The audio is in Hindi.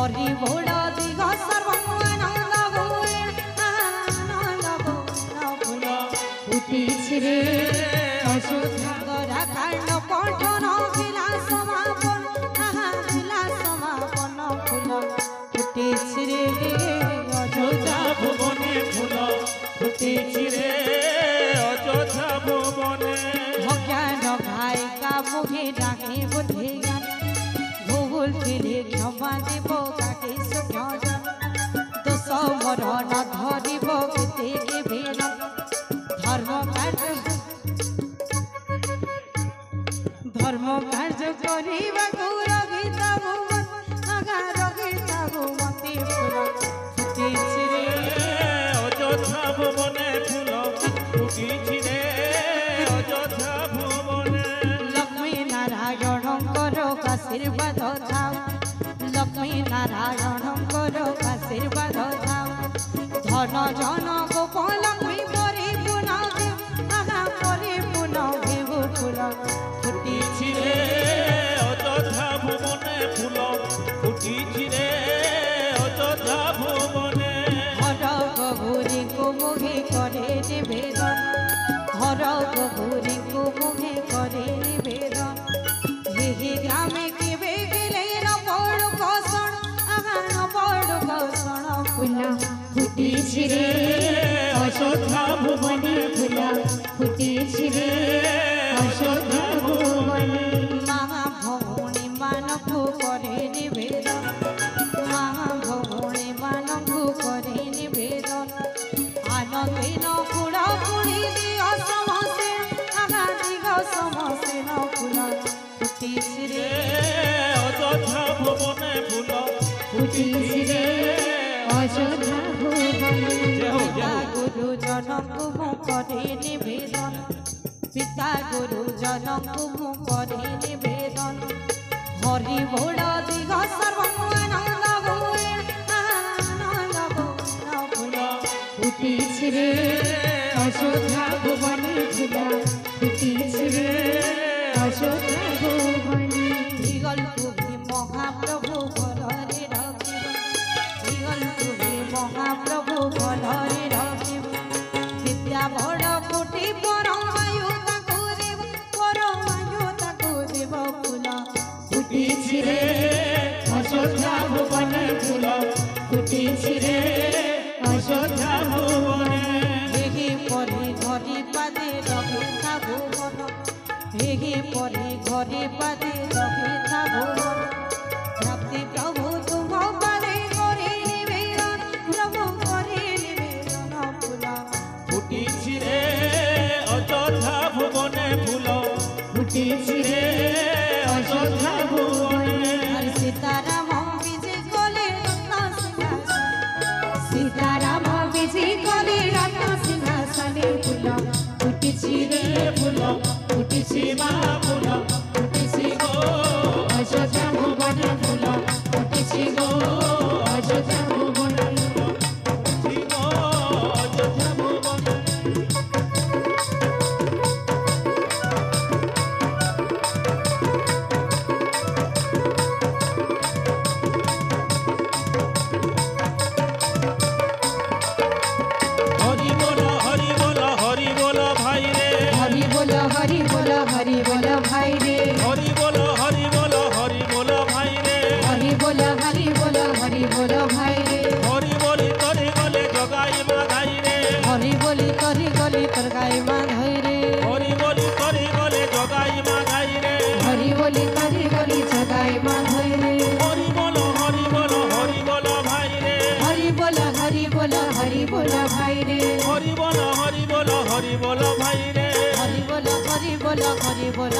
हरि बोल दिग सर्वानंद फूल फुटिछि रे अशोधरा कांड पठन भिला समापन फूल फुटिछि रे अयोध्या भुवने फूल फुटिछि रे अयोध्या भुवने भज्ञान गायिका मुहे डाके बुद्धि ज्ञान भूल फिरे क्षमा देव काके सुज्ञान दोष मरण धरिब केते के भेद धर्म कार्य करिबा रगिता भुवन रगिता भुवती फूल फुटिछि रे अयोध्या भुवने फूल फुटिछि रे अयोध्या भुवने लक्ष्मी नारायणଙ୍କର आशीर्वाद थाउ लक्ष्मी नारायणଙ୍କର आशीर्वाद थाउ धन जन गोपालक्ष्मी परिपूर्ण देव फूल फुटिछि रे अयोध्या भुवने फूल फुटिछि रे अयोध्या भुवने हर गौरी को मुहे करे निवेदन हर गौरी को मुहे करे निवेदन हे ग्रामे केबे गेले न बड़ कसण फूल फुटिछि रे अयोध्या भुवने फूल फुटिछि रे अयोध्या भुवने महा भौणी मानकु करे निवेदन महा भौणी मानकु करे निवेदन आनंदिन कुड़ा कुड़ी दियो समसे न फूल फुटिछि रे अयोध्या भुवने फूल फुटिछि रे अयोध्या भुवने गुरु जनकु मु करे निवेदन पिता गुरु जनकु मु करे निवेदन हरि बोल दिग सर्वानंद फूल फुटिछि रे अयोध्या भुवने फूल फुटिछि रे अयोध्या भुवने दिगल तुभी महाप्रभु भलरे रखिब दिगल तुभी महाप्रभु भलरे रखिब विद्या बड़ कोटि परमायु ताकु देव फूल फुटिछि रे अयोध्या भुवने फूल फुटिछि रे अयोध्या भुवने हेहि परे घरे पादे रहिथा भुवन हेहि परे घरे पादे रहिथा भुवन प्राप्ति प्रभु तुम पादे करे निवेदन प्रभु करे निवेदन फूल फुटिछि रे अयोध्या भुवने फूल फुटिछि रे अयोध्या भुवने हरि सीताराम विजय कले रत्न सिंहासन सीताराम विजय कले रत्न सिंहासने फूल फुटिछि रे फूल फुटिछि मा फूल फुटिछि गो अयोध्या भुवने फूल फुटिछि गो अयोध्या भुवने फुटिछि गो अयोध्या भुवने हरि बोल भाई रे हरि बोल हरि बोल हरि बोल भाई रे हरि बोल भाई रे हरि बोली करे गले जगाई मा धाई रे हरि बोली करी गली तोर गाय मा धई रे हरि बोली करे गले जगाई मा धाई रे हरि बोली करी गली जगाय मा धई रे हरि बोल हरि बोल हरि बोल भाई रे हरि बोल भाई रे हरि बोल हरि बोल हरि बोल भाई रे हरि बोल भाई रे हरि बोल